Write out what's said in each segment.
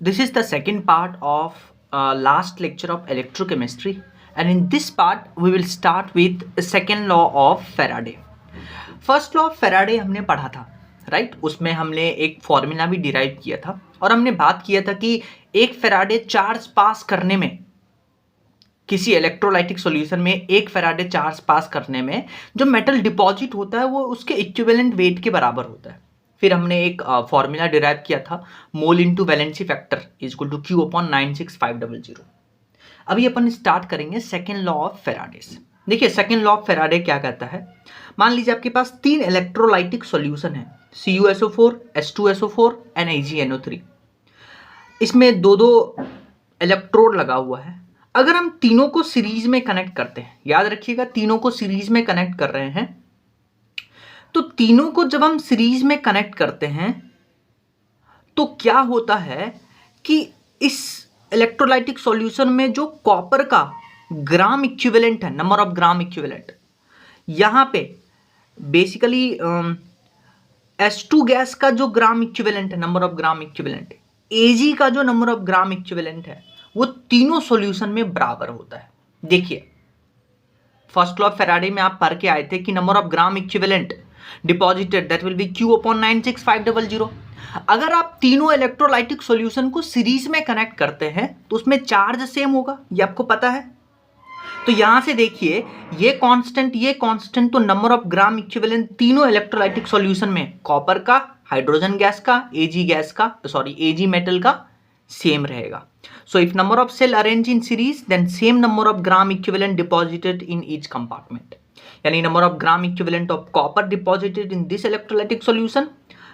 This is the second part of last lecture of electrochemistry, and in this part we will start with the second law of Faraday. First law of Faraday हमने पढ़ा था, right? उसमें हमने एक formula भी derive किया था और हमने बात किया था कि एक फेराडे चार्ज पास करने में, किसी इलेक्ट्रोलाइटिक सॉल्यूशन में एक फेराडे चार्ज पास करने में जो मेटल डिपॉजिट होता है वो उसके इक्विवेलेंट वेट के बराबर होता है. फिर हमने एक फॉर्मूला डिराइव किया था, mole into valency factor is equal to Q upon 96500. अभी अपन स्टार्ट करेंगे सेकेंड लॉ ऑफ फेराडेस. देखिए सेकेंड लॉ ऑफ फेराडे क्या कहता है. मान लीजिए आपके पास तीन इलेक्ट्रोलाइटिक सॉल्यूशन है, CuSO4, H2SO4 एंड AgNO3. इसमें दो दो इलेक्ट्रोड लगा हुआ है. अगर हम तीनों को सीरीज में कनेक्ट करते हैं, याद रखिएगा तीनों को सीरीज में कनेक्ट कर रहे हैं, तो तीनों को जब हम सीरीज में कनेक्ट करते हैं तो क्या होता है कि इस इलेक्ट्रोलाइटिक सॉल्यूशन में जो कॉपर का ग्राम इक्विवेलेंट है, नंबर ऑफ ग्राम इक्विवेलेंट, यहां पे बेसिकली H2 गैस का जो ग्राम इक्विवेलेंट है, number of gram equivalent, Ag का जो नंबर ऑफ ग्राम इक्विवेलेंट है, वो तीनों सॉल्यूशन में बराबर होता है. देखिए फर्स्ट लॉ ऑफ फेराडे में आप पढ़ के आए थे कि number of gram equivalent deposited that will be Q upon 96500. अगर आप तीनों इलेक्ट्रोलाइटिक सॉल्यूशन को सीरीज में कनेक्ट करते हैं तो उसमें चार्ज सेम होगा, ये आपको पता है. तो यहां से देखिए ये कांस्टेंट, तो नंबर ऑफ ग्राम इक्विवेलेंट तीनों इलेक्ट्रोलाइटिक सॉल्यूशन में कॉपर का, हाइड्रोजन गैस का, Ag मेटल का सेम रहेगा. So if number of cell arranged in series, then same number of gram equivalent deposited in each compartment. यानी number of gram equivalent of copper deposited in this electrolytic solution,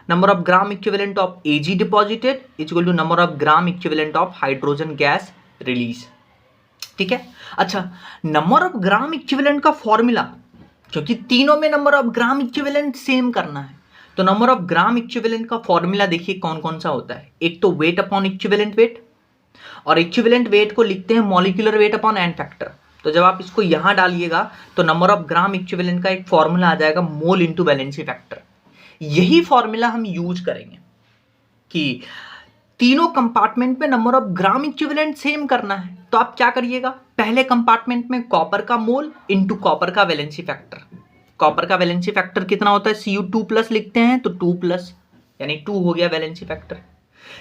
number of gram equivalent of Ag deposited is equal to number of gram equivalent of hydrogen gas release. ठीक है. अच्छा, number of gram equivalent का formula, क्योंकि तीनों में number of gram equivalent same करना है, तो number of gram equivalent का फॉर्मूला देखिए कौन कौन सा होता है. एक तो वेट अपॉन इक्विवेलेंट वेट, और इक्विवेलेंट वेट को लिखते हैं molecular weight upon N factor. तो जब आप इसको यहां डालिएगा तो नंबर ऑफ ग्राम इक्विवेलेंट का एक फॉर्मूला आ जाएगा, मोल इनटू वैलेंसी फैक्टर. यही फॉर्मूला हम यूज करेंगे कि तीनों कंपार्टमेंट में number of gram equivalent same करना है. तो आप क्या करिएगा, पहले कंपार्टमेंट में कॉपर का मोल इनटू कॉपर का वैलेंसी फैक्टर. कॉपर का वैलेंसी फैक्टर कितना होता है, Cu2+ लिखते हैं तो 2+, यानी 2 हो गया valency factor.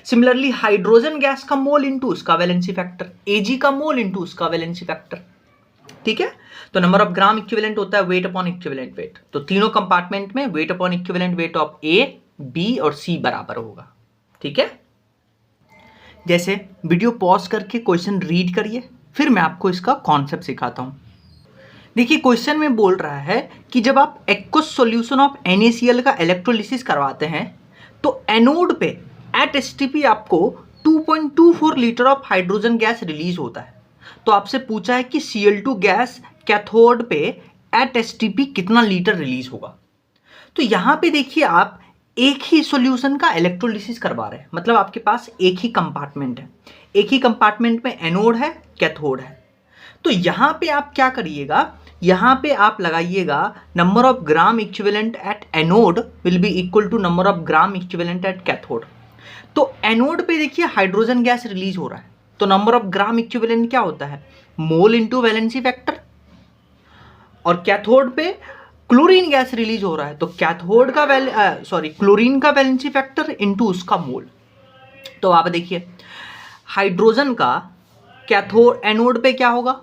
Similarly hydrogen gas का मोल इनटू उसका वैलेंसी फैक्टर, Ag का मोल इनटू उसका वैलेंसी फैक्टर. ठीक है. तो नंबर ऑफ ग्राम इक्विवेलेंट होता है वेट अपॉन इक्विवेलेंट वेट. तो तीनों कंपार्टमेंट में wait upon equivalent weight of A, B और C बराबर होगा. ठीक है. जैसे वीडियो पॉज करके क्वेश्चन रीड करिए, फिर मैं आपको इसका कॉन्सेप्ट सिखाता हूं. देखिए क्वेश्चन में बोल रहा है कि जब आप एक्वस सॉल्यूशन ऑफ NaCl का इलेक्ट्रोलिसिस करवाते हैं तो एनोड पे एट STP आपको 2.24 litre of hydrogen gas release होता है. तो आपसे पूछा है कि Cl2 गैस कैथोड पे एट STP कितना लीटर रिलीज होगा. तो यहां पे देखिए आप एक ही सॉल्यूशन का इलेक्ट्रोलिसिस करवा रहे हैं, मतलब आपके पास एक ही कंपार्टमेंट है, एक ही कंपार्टमेंट में एनोड है, कैथोड है. तो यहां पे आप क्या करिएगा, यहां पे आप लगाइएगा number of gram equivalent at anode will be equal to number of gram equivalent at cathode. तो एनोड पे देखिए हाइड्रोजन गैस रिलीज हो रहा है, तो नंबर ऑफ ग्राम इक्विवेलेंट क्या होता है, मोल इनटू वैलेंसी फैक्टर. और कैथोड पे क्लोरीन गैस रिलीज हो रहा है, तो कैथोड का क्लोरीन का वैलेंसी फैक्टर इनटू उसका मोल. तो आप देखिए हाइड्रोजन का कैथोड एनोड पे क्या होगा,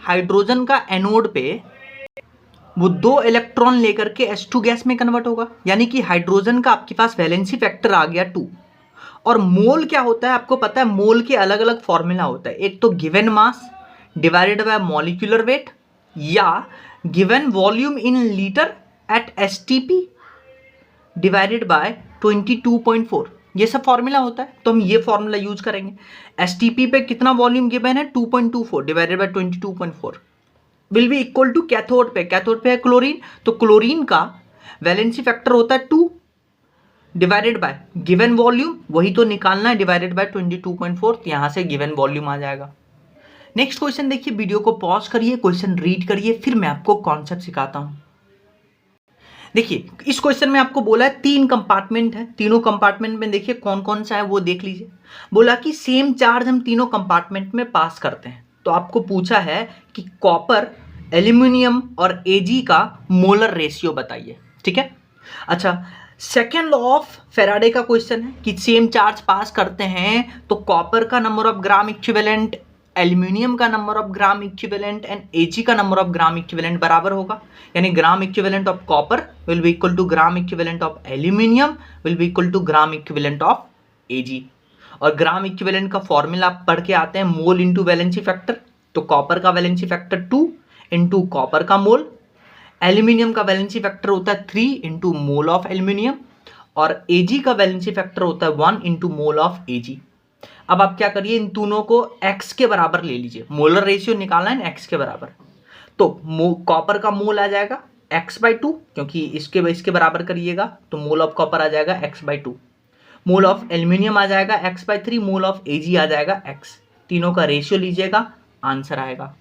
हाइड्रोजन का एनोड पे वो 2 इलेक्ट्रॉन लेकर के H2 गैस में कन्वर्ट होगा, यानी कि हाइड्रोजन का आपके पास वैलेंसी फैक्टर आ गया 2. और मोल क्या होता है आपको पता है, मोल के अलग अलग फॉर्मूला होता है. एक तो given mass divided by molecular weight, या given volume in litre at STP divided by 22.4. ये सब फॉर्मूला होता है, तो हम ये फॉर्मूला यूज करेंगे. STP पे कितना वॉल्यूम गिवन है, 2.24 divided by 22.4 will be equal to cathode पे है क्लोरीन, तो क्लोरीन का वैलेंसी फैक्टर होता है 2 डिवाइडेड बाय गिवन वॉल्यूम, वही तो निकालना है, डिवाइडेड बाय 22.4. तो यहां से गिवन वॉल्यूम आ जाएगा. नेक्स्ट क्वेश्चन देखिए, वीडियो को पॉज करिए, क्वेश्चन रीड करिए, फिर मैं आपको कॉन्सेप्ट सिखाता हूं. देखिए इस क्वेश्चन में आपको बोला है 3 कंपार्टमेंट है, तीनों कंपार्टमेंट में देखिए कौन कौन सा है वो देख लीजिए। बोला कि सेम चार्ज हम तीनों कंपार्टमेंट में पास करते हैं, तो आपको पूछा है कि कॉपर, एल्यूमिनियम और एजी का मोलर रेशियो बताइए। ठीक है, अच्छा सेकेंड लॉ ऑफ फेराडे का क्वेश्चन है कि सेम चार्ज पास करते हैं तो कॉपर का number of gram equivalent, aluminium का number of gram equivalent and AG का नंबर ऑफ ग्राम इक्विवेलेंट बराबर होगा, यानी gram equivalent of copper will be equal to gram equivalent of aluminium will be equal to gram equivalent of AG. और gram equivalent का formula आप पढ़ के आते हैं मोल इंटू वैलेंसी फैक्टर, तो कॉपर का वैलेंसी फैक्टर 2 इंटू कॉपर का मोल, एल्यूमिनियम का वैलेंसी फैक्टर होता है 3 इंटू मोल ऑफ एल्यूमिनियम, और एजी का वैलेंसी फैक्टर होता है 1 इंटू मोल ऑफ एजी। अब आप क्या करिए, इन दोनों को x के बराबर ले लीजिए, मोलर रेशियो निकालना है x के बराबर, तो कॉपर का मोल आ जाएगा x/2, क्योंकि इसके बराबर करिएगा तो मोल ऑफ कॉपर आ जाएगा x/2, मोल ऑफ एल्यूमिनियम आ जाएगा x/3, मोल ऑफ एजी आ जाएगा x, तीनों का रेशियो लीजिएगा, आंसर आएगा।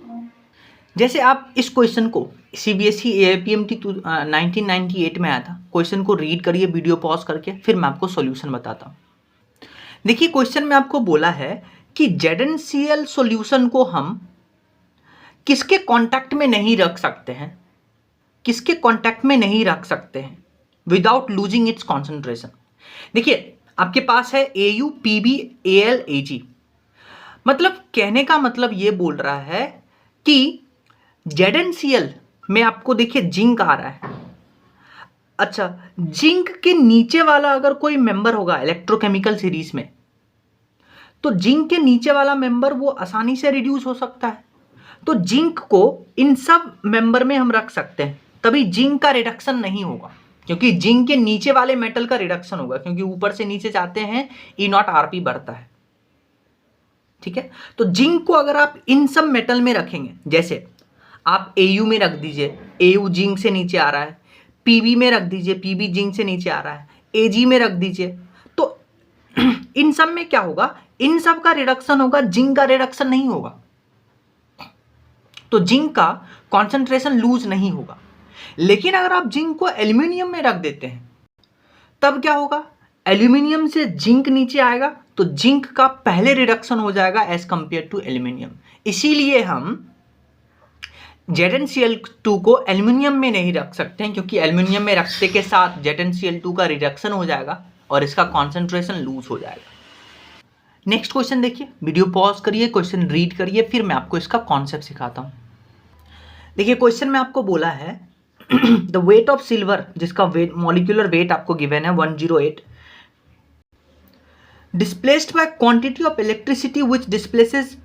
जैसे आप इस क्वेश्चन को CBSE AIPMT 1998 में आया था, क्वेश्चन को रीड करिए वीडियो पॉज करके, फिर मैं आपको सॉल्यूशन बताता हूँ। देखिए क्वेश्चन में आपको बोला है कि ZnCl सॉल्यूशन को हम किसके कांटेक्ट में नहीं रख सकते हैं, किसके कांटेक्ट में नहीं रख सकते हैं विदाउट लूजिंग इट्स कॉन्सेंट्रेशन। देखिए आपके पास है AU, PB, AL, AG, मतलब कहने का मतलब ये बोल रहा है कि ZnCl में आपको देखिए जिंक आ रहा है। अच्छा, जिंक के नीचे वाला अगर कोई मेंबर होगा इलेक्ट्रोकेमिकल सीरीज में, तो जिंक के नीचे वाला मेंबर वो आसानी से रिड्यूस हो सकता है, तो जिंक को इन सब मेंबर में हम रख सकते हैं, तभी जिंक का रिडक्शन नहीं होगा, क्योंकि जिंक के नीचे वाले मेटल का रिडक्शन होगा, क्योंकि ऊपर से नीचे जाते हैं E0 बढ़ता है। ठीक है, तो जिंक को अगर आप इन सब मेटल में रखेंगे, जैसे आप AU में रख दीजिए, AU जिंक से नीचे आ रहा है, PB में रख दीजिए, PB जिंक से नीचे आ रहा है, AG में रख दीजिए, तो इन सब में क्या होगा, इन सब का रिडक्शन होगा, जिंक का रिडक्शन नहीं होगा, तो जिंक का कॉन्सेंट्रेशन लूज नहीं होगा। लेकिन अगर आप जिंक को एल्यूमिनियम में रख देते हैं तब क्या होगा, एल्यूमिनियम से जिंक नीचे आएगा तो जिंक का पहले रिडक्शन हो जाएगा एज कंपेयर टू एल्यूमिनियम। इसीलिए हम ZnCl2 को एल्यूमिनियम में नहीं रख सकते हैं, क्योंकि एल्यूमिनियम में रखते के साथ ZnCl2 का रिडक्शन हो जाएगा और इसका कॉन्सेंट्रेशन लूज हो जाएगा। नेक्स्ट क्वेश्चन देखिए, वीडियो पॉज करिए, क्वेश्चन रीड करिए, फिर मैं आपको इसका कॉन्सेप्ट सिखाता हूँ। देखिए क्वेश्चन में आपको बोला है द वेट ऑफ सिल्वर, जिसका वेट मॉलिक्यूलर वेट आपको गिवन है 108, displaced by quantity of electricity which displaces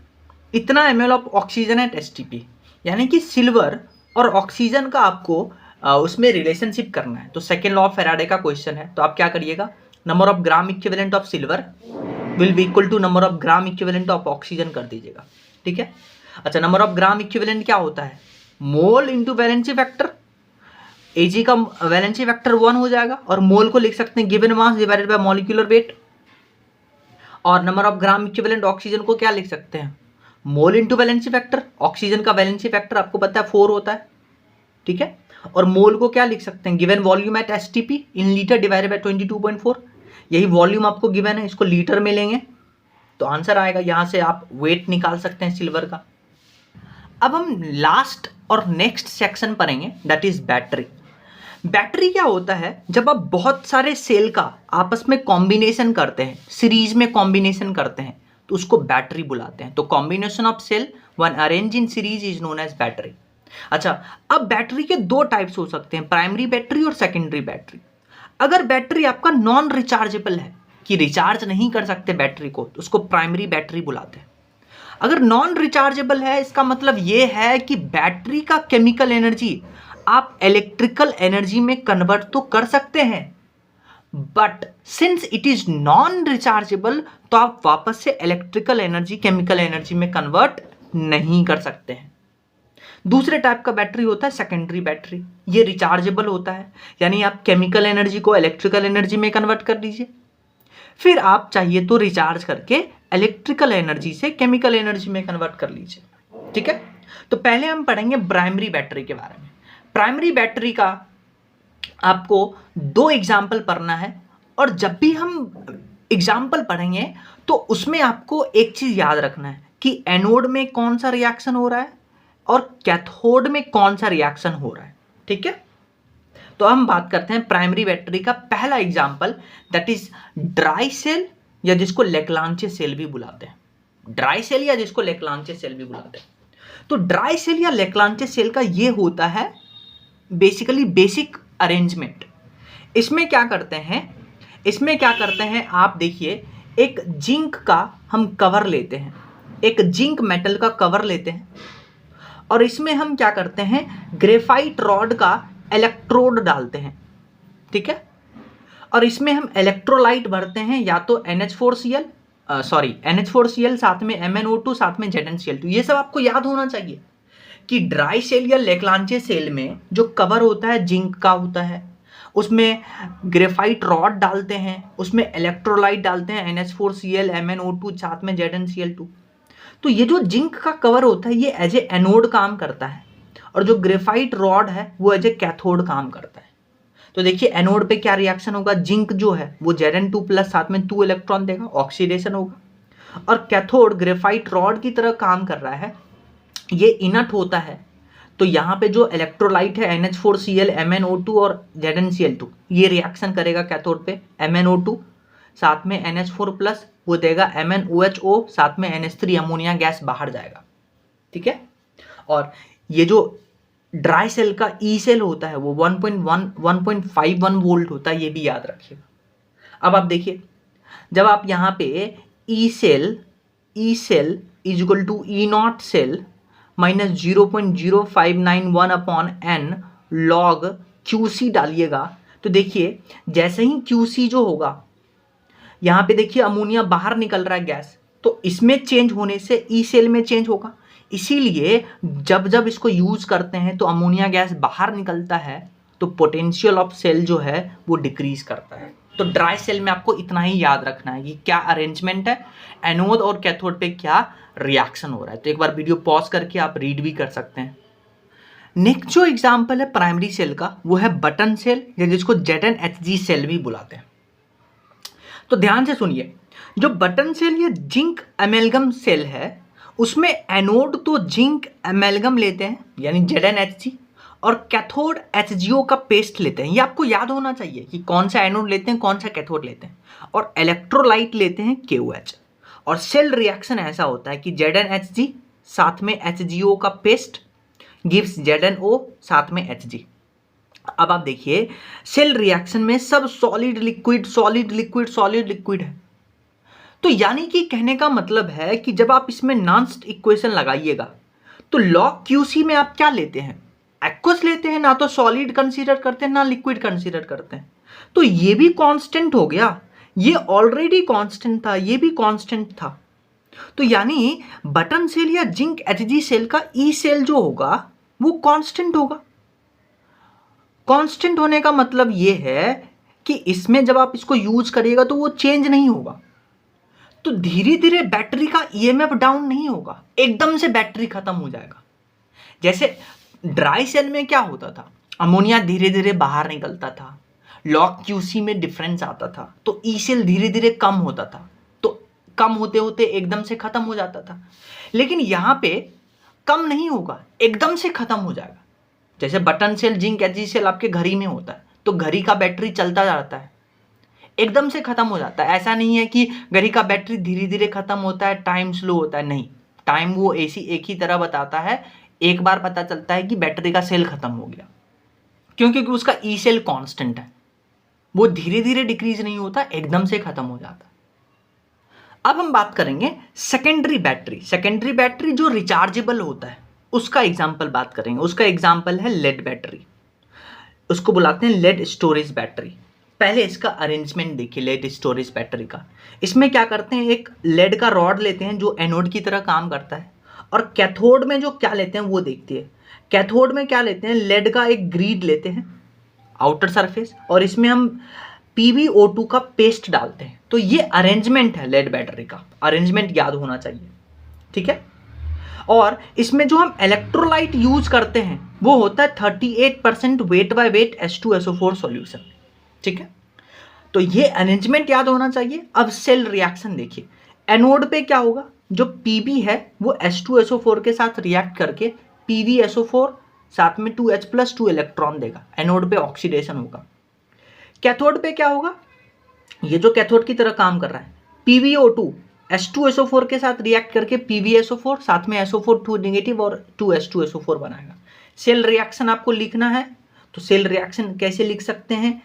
इतना ml of oxygen at STP, यानी कि सिल्वर और ऑक्सीजन का आपको उसमें रिलेशनशिप करना है। तो सेकेंड लॉ ऑफ फेराडे का क्वेश्चन है, तो आप क्या करिएगा, number of gram equivalent of silver will be equal to number of gram equivalent of oxygen कर दीजिएगा। ठीक है, अच्छा नंबर ऑफ ग्राम इक्विवेलेंट क्या होता है, mole into valency factor, AG का वैलेंसी फैक्टर 1 हो जाएगा, और मोल को लिख सकते हैं given mass divided by molecular weight, और number of gram equivalent oxygen को क्या लिख सकते हैं, mole into valency factor, oxygen का वैलेंसी फैक्टर आपको पता है 4 होता है। ठीक है, और मोल को क्या लिख सकते हैं, given volume at STP in litre divided by 22.4, यही वॉल्यूम आपको गिवन है, इसको लीटर में लेंगे तो आंसर आएगा। यहाँ से आप वेट निकाल सकते हैं सिल्वर का। अब हम लास्ट और नेक्स्ट सेक्शन पढ़ेंगे, दैट इज बैटरी। बैटरी क्या होता है, जब आप बहुत सारे सेल का आपस में कॉम्बिनेशन करते हैं, सीरीज में कॉम्बिनेशन करते हैं, तो उसको बैटरी बुलाते हैं। तो combination of cell when arrange in series is known as battery. अच्छा, अब बैटरी के 2 टाइप्स हो सकते हैं, प्राइमरी बैटरी और सेकेंडरी बैटरी। अगर बैटरी आपका नॉन रिचार्जेबल है, कि रिचार्ज नहीं कर सकते बैटरी को, तो उसको प्राइमरी बैटरी बुलाते हैं। अगर नॉन रिचार्जेबल है, इसका मतलब ये है कि बैटरी का केमिकल एनर्जी आप इलेक्ट्रिकल एनर्जी में कन्वर्ट तो कर सकते हैं, but since it is non rechargeable, तो आप वापस से इलेक्ट्रिकल एनर्जी केमिकल एनर्जी में कन्वर्ट नहीं कर सकते हैं। दूसरे टाइप का बैटरी होता है सेकेंडरी बैटरी, ये रिचार्जेबल होता है, यानी आप केमिकल एनर्जी को इलेक्ट्रिकल एनर्जी में कन्वर्ट कर दीजिए, फिर आप चाहिए तो रिचार्ज करके इलेक्ट्रिकल एनर्जी से केमिकल एनर्जी में कन्वर्ट कर लीजिए। ठीक है, तो पहले हम पढ़ेंगे प्राइमरी बैटरी के बारे में। प्राइमरी बैटरी का आपको 2 एग्जाम्पल पढ़ना है, और जब भी हम एग्जाम्पल पढ़ेंगे तो उसमें आपको एक चीज़ याद रखना है कि एनोड में कौन सा रिएक्शन हो रहा है और कैथोड में कौन सा रिएक्शन हो रहा है। ठीक है, तो हम बात करते हैं प्राइमरी बैटरी का पहला example, that is dry cell, या जिसको लेक्लांचे सेल भी बुलाते हैं। ड्राई सेल या जिसको लेक्लांचे सेल भी बुलाते हैं। तो ड्राई सेल या लेक्लांचे सेल का ये होता है बेसिकली बेसिक अरेंजमेंट। इसमें क्या करते हैं, आप देखिए, एक जिंक का हम कवर लेते हैं, एक जिंक मेटल का कवर लेते हैं, और इसमें हम क्या करते हैं, ग्रेफाइट रॉड का इलेक्ट्रोड डालते हैं। ठीक है, और इसमें हम इलेक्ट्रोलाइट भरते हैं, या तो NH4Cl साथ में MnO2 साथ में ZnCl2। ये सब आपको याद होना चाहिए कि ड्राई सेल या लेक्लांचे सेल में जो कवर होता है जिंक का होता है, उसमें ग्रेफाइट रॉड डालते हैं, उसमें इलेक्ट्रोलाइट डालते हैं, NH4Cl MnO2 साथ में ZnCl2। तो ये जो जिंक का कवर होता है ये एज ए एनोड काम करता है, और जो ग्रेफाइट रॉड है वो एज ए कैथोड काम करता है। तो देखिए एनोड पे क्या रिएक्शन होगा, जिंक जो है वो Zn2 प्लस साथ में 2 इलेक्ट्रॉन देगा, ऑक्सीडेशन होगा, और कैथोड ग्रेफाइट रॉड की तरह काम कर रहा है, ये इनट होता है। तो यहाँ पे जो इलेक्ट्रोलाइट है NH4Cl MnO2 और ZnCl2, ये रिएक्शन करेगा कैथोड पे, MnO2 साथ में NH4 प्लस वो देगा MnOHO साथ में NH3 अमोनिया गैस बाहर जाएगा। ठीक है, और ये जो ड्राई सेल का ई सेल होता है वो 1.51 वोल्ट होता है, ये भी याद रखिएगा। अब आप देखिए, जब आप यहाँ पे E cell is equal to E not cell minus 0.0591 upon n log QC डालिएगा, तो देखिए जैसे ही QC जो होगा, यहाँ पे देखिए अमोनिया बाहर निकल रहा है गैस, तो इसमें चेंज होने से ई सेल में चेंज होगा। इसीलिए जब जब इसको यूज करते हैं तो अमोनिया गैस बाहर निकलता है, तो पोटेंशियल ऑफ सेल जो है वो डिक्रीज करता है। तो ड्राई सेल में आपको इतना ही याद रखना है कि क्या अरेंजमेंट है, एनोड और कैथोड पे क्या रिएक्शन हो रहा है। तो एक बार वीडियो पॉज करके आप रीड भी कर सकते हैं। नेक्स्ट जो एग्जाम्पल है प्राइमरी सेल का, वो है बटन सेल, या जिसको ZnHg सेल भी बुलाते हैं। तो ध्यान से सुनिए, जो बटन सेल या जिंक एमेलगम सेल है, उसमें एनोड तो जिंक एमेलगम लेते हैं यानी ZnHg, और कैथोड HgO का पेस्ट लेते हैं। ये आपको याद होना चाहिए कि कौन सा एनोड लेते हैं कौन सा कैथोड लेते हैं, और इलेक्ट्रोलाइट लेते हैं KOH। और सेल रिएक्शन ऐसा होता है कि ZnHg साथ में HgO का पेस्ट गिव्स ZnO साथ में Hg। अब आप देखिए सेल रिएक्शन में सब सॉलिड लिक्विड है। तो यानी कि कहने का मतलब है कि जब आप इसमें नॉन्स्ट इक्वेशन लगाइएगा तो लॉग QC में आप क्या लेते हैं, एक्वस लेते हैं, ना तो सॉलिड कंसीडर करते हैं ना लिक्विड कंसीडर करते हैं। तो ये भी कांस्टेंट हो गया, ये ऑलरेडी कांस्टेंट था, ये भी कांस्टेंट था। तो यानी बटन सेल या जिंक Hg सेल का ई सेल जो होगा वो कांस्टेंट होगा। कांस्टेंट होने का मतलब ये है कि इसमें जब आप इसको यूज करिएगा तो वो चेंज नहीं होगा। तो धीरे धीरे बैटरी का EMF डाउन नहीं होगा, एकदम से बैटरी खत्म हो जाएगा। जैसे ड्राई सेल में क्या होता था, अमोनिया धीरे धीरे बाहर निकलता था, लॉग QC में डिफरेंस आता था, तो ई सेल धीरे धीरे कम होता था, तो कम होते होते एकदम से खत्म हो जाता था। लेकिन यहाँ पे कम नहीं होगा, एकदम से खत्म हो जाएगा। जैसे button cell zinc Hg cell आपके घड़ी में होता है, तो घड़ी का बैटरी चलता जाता है, एकदम से खत्म हो जाता है। ऐसा नहीं है कि घड़ी का बैटरी धीरे धीरे खत्म होता है, टाइम स्लो होता है, नहीं, टाइम वो ऐसी एक ही तरह बताता है। एक बार पता चलता है कि बैटरी का सेल खत्म हो गया, क्योंकि उसका ई सेल कांस्टेंट है, वो धीरे धीरे डिक्रीज नहीं होता, एकदम से खत्म हो जाता है। अब हम बात करेंगे सेकेंडरी बैटरी। सेकेंडरी बैटरी जो रिचार्जेबल होता है उसका एग्जाम्पल बात करेंगे। उसका एग्जाम्पल है लेड बैटरी, उसको बुलाते हैं लेड स्टोरेज बैटरी। पहले इसका अरेंजमेंट देखिए लेड स्टोरेज बैटरी का। इसमें क्या करते हैं, एक लेड का रॉड लेते हैं जो एनोड की तरह काम करता है, और कैथोड में जो क्या लेते हैं वो देखते हैं। कैथोड में क्या लेते हैं, लेड का एक ग्रीड लेते हैं आउटर सरफेस, और इसमें हम PbO2 का पेस्ट डालते हैं। तो ये अरेंजमेंट है लेड बैटरी का, अरेंजमेंट याद होना चाहिए, ठीक है। और इसमें जो हम इलेक्ट्रोलाइट यूज करते हैं वो होता है 38% weight by weight H2SO4 solution. ठीक है, तो ये अरेंजमेंट याद होना चाहिए। अब सेल रिएक्शन देखिए, एनोड पे क्या होगा, जो Pb है वो H2SO4 के साथ रिएक्ट करके PbSO4 साथ में 2H+ 2 इलेक्ट्रॉन देगा, एनोड पे ऑक्सीडेशन होगा। कैथोड पे क्या होगा, ये जो कैथोड की तरह काम कर रहा है, PbO2 H2SO4 के साथ रिएक्ट करके PbSO4 साथ में SO4 2 नेगेटिव और 2H2SO4 बनाएगा। सेल रिएक्शन आपको लिखना है, तो सेल रिएक्शन कैसे लिख सकते हैं,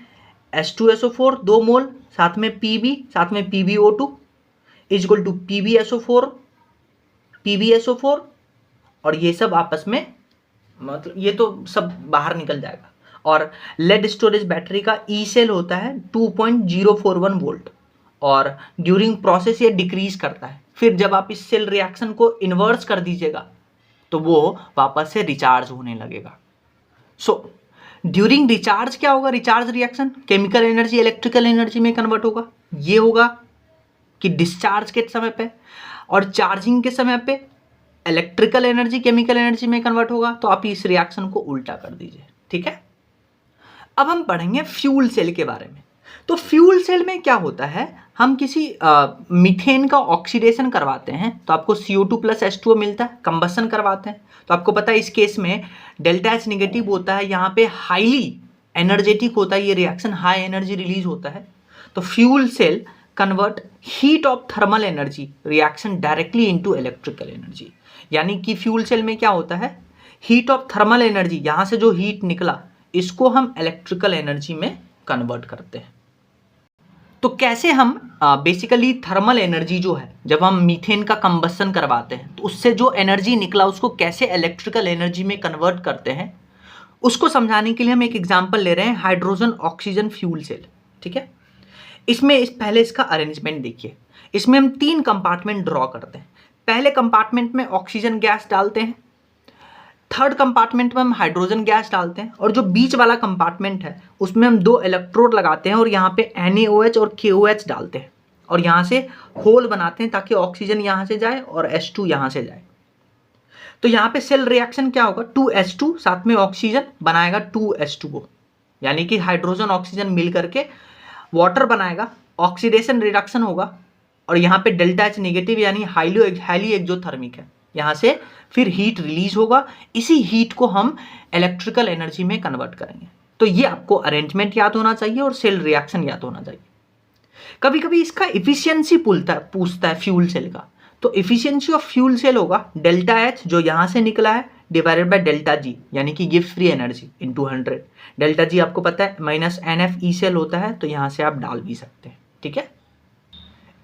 H2SO4 2 मोल साथ में Pb साथ में PbO2 is equal to PbSO4 और ये सब आपस में, मतलब ये तो सब बाहर निकल जाएगा। और लेड स्टोरेज बैटरी का ई सेल होता है 2.041 वोल्ट और ड्यूरिंग प्रोसेस ये डिक्रीज करता है। फिर जब आप इस सेल रिएक्शन को इन्वर्स कर दीजिएगा तो वो वापस से रिचार्ज होने लगेगा। सो ड्यूरिंग रिचार्ज क्या होगा, recharge reaction chemical energy electrical energy में कन्वर्ट होगा। ये होगा कि डिस्चार्ज के समय पे और चार्जिंग के समय पे इलेक्ट्रिकल एनर्जी केमिकल एनर्जी में कन्वर्ट होगा। तो आप इस रिएक्शन को उल्टा कर दीजिए। ठीक है, अब हम पढ़ेंगे फ्यूल सेल के बारे में। तो फ्यूल सेल में क्या होता है, हम किसी मीथेन का ऑक्सीडेशन करवाते हैं तो आपको CO2+ H2O मिलता है, कंबसन करवाते हैं तो आपको पता है इस केस में डेल्टा H नेगेटिव होता है, यहाँ पे हाईली एनर्जेटिक होता है, ये रिएक्शन हाई एनर्जी रिलीज होता है। तो fuel cell convert heat of thermal energy reaction directly into electrical energy. यानी कि फ्यूल सेल में क्या होता है, हीट ऑफ थर्मल एनर्जी, यहाँ से जो हीट निकला इसको हम इलेक्ट्रिकल एनर्जी में कन्वर्ट करते हैं। तो कैसे हम बेसिकली थर्मल एनर्जी जो है, जब हम मीथेन का कंबसन करवाते हैं तो उससे जो एनर्जी निकला उसको कैसे इलेक्ट्रिकल एनर्जी में कन्वर्ट करते हैं, उसको समझाने के लिए हम एक एग्जांपल ले रहे हैं, हाइड्रोजन ऑक्सीजन फ्यूल सेल। ठीक है, इसमें पहले इसका अरेंजमेंट देखिए। इसमें हम 3 कंपार्टमेंट ड्रॉ करते हैं। पहले कंपार्टमेंट में ऑक्सीजन गैस डालते हैं, थर्ड कंपार्टमेंट में हम हाइड्रोजन गैस डालते हैं और जो बीच वाला कंपार्टमेंट है उसमें हम 2 इलेक्ट्रोड लगाते हैं और यहाँ पे NaOH और KOH डालते हैं और यहाँ से होल बनाते हैं ताकि ऑक्सीजन यहाँ से जाए और H2 यहाँ से जाए। तो यहाँ पे सेल रिएक्शन क्या होगा, 2H2 साथ में ऑक्सीजन बनाएगा 2H2O, यानी कि हाइड्रोजन ऑक्सीजन मिल करके वाटर बनाएगा, ऑक्सीडेशन रिडक्शन होगा और यहाँ पे डेल्टा H नेगेटिव यानी हाईली एक्सोथर्मिक है, यहाँ से फिर हीट रिलीज होगा। इसी हीट को हम इलेक्ट्रिकल एनर्जी में कन्वर्ट करेंगे। तो ये आपको अरेंजमेंट याद होना चाहिए और सेल रिएक्शन याद होना चाहिए। कभी कभी इसका इफिशियंसी पूछता है फ्यूल सेल का, तो इफिशियंसी ऑफ फ्यूल सेल होगा डेल्टा H जो यहाँ से निकला है डिवाइडेड बाय डेल्टा G, यानी कि gives free energy into 100। Delta G आपको पता है -NF ई सेल होता है, तो यहाँ से आप डाल भी सकते हैं। ठीक है,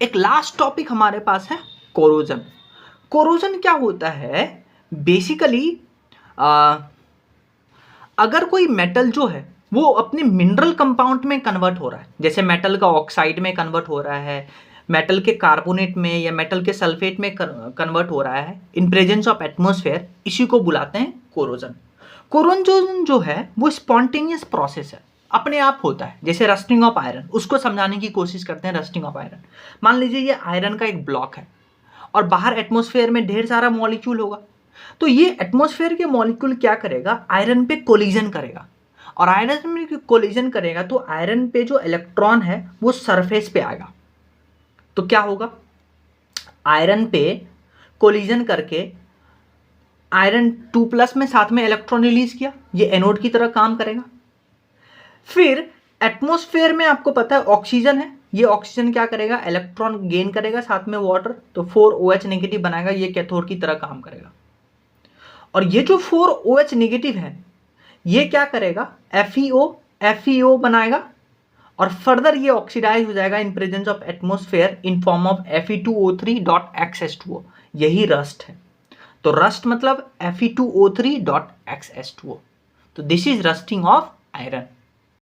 एक लास्ट टॉपिक हमारे पास है कोरोजन। कोरोजन क्या होता है, बेसिकली अगर कोई मेटल जो है वो अपने मिनरल कंपाउंड में कन्वर्ट हो रहा है, जैसे मेटल का ऑक्साइड में कन्वर्ट हो रहा है, मेटल के कार्बोनेट में या मेटल के सल्फेट में कन्वर्ट हो रहा है इन प्रेजेंस ऑफ एटमॉस्फेयर, इसी को बुलाते हैं कोरोजन। कोरोजन जो है वो स्पॉन्टेनियस प्रोसेस है, अपने आप होता है, जैसे रस्टिंग ऑफ आयरन। उसको समझाने की कोशिश करते हैं। रस्टिंग ऑफ आयरन, मान लीजिए ये आयरन का एक ब्लॉक है और बाहर एटमॉस्फेयर में ढेर सारा मॉलिक्यूल होगा, तो ये एटमॉस्फेयर के मॉलिक्यूल क्या करेगा, आयरन पे कोलिजन करेगा और आयरन में कोलिजन करेगा तो आयरन पे जो इलेक्ट्रॉन है वो सरफेस पे आएगा। तो क्या होगा, आयरन पे कोलिजन करके आयरन 2+ में साथ में इलेक्ट्रॉन रिलीज किया, ये एनोड की तरह काम करेगा। फिर एटमॉस्फेयर में आपको पता है ऑक्सीजन है, ये ऑक्सीजन क्या करेगा, इलेक्ट्रॉन गेन करेगा साथ में वाटर, तो 4OH नेगेटिव बनाएगा, ये कैथोड की तरह काम करेगा। और ये जो 4OH नेगेटिव है ये क्या करेगा, FeO बनाएगा और फर्दर ये ऑक्सीडाइज हो जाएगा in presence of atmosphere in form of Fe2O3.XH2O, यही रस्ट है। तो रस्ट मतलब Fe2O3.XH2O। तो this is rusting of iron.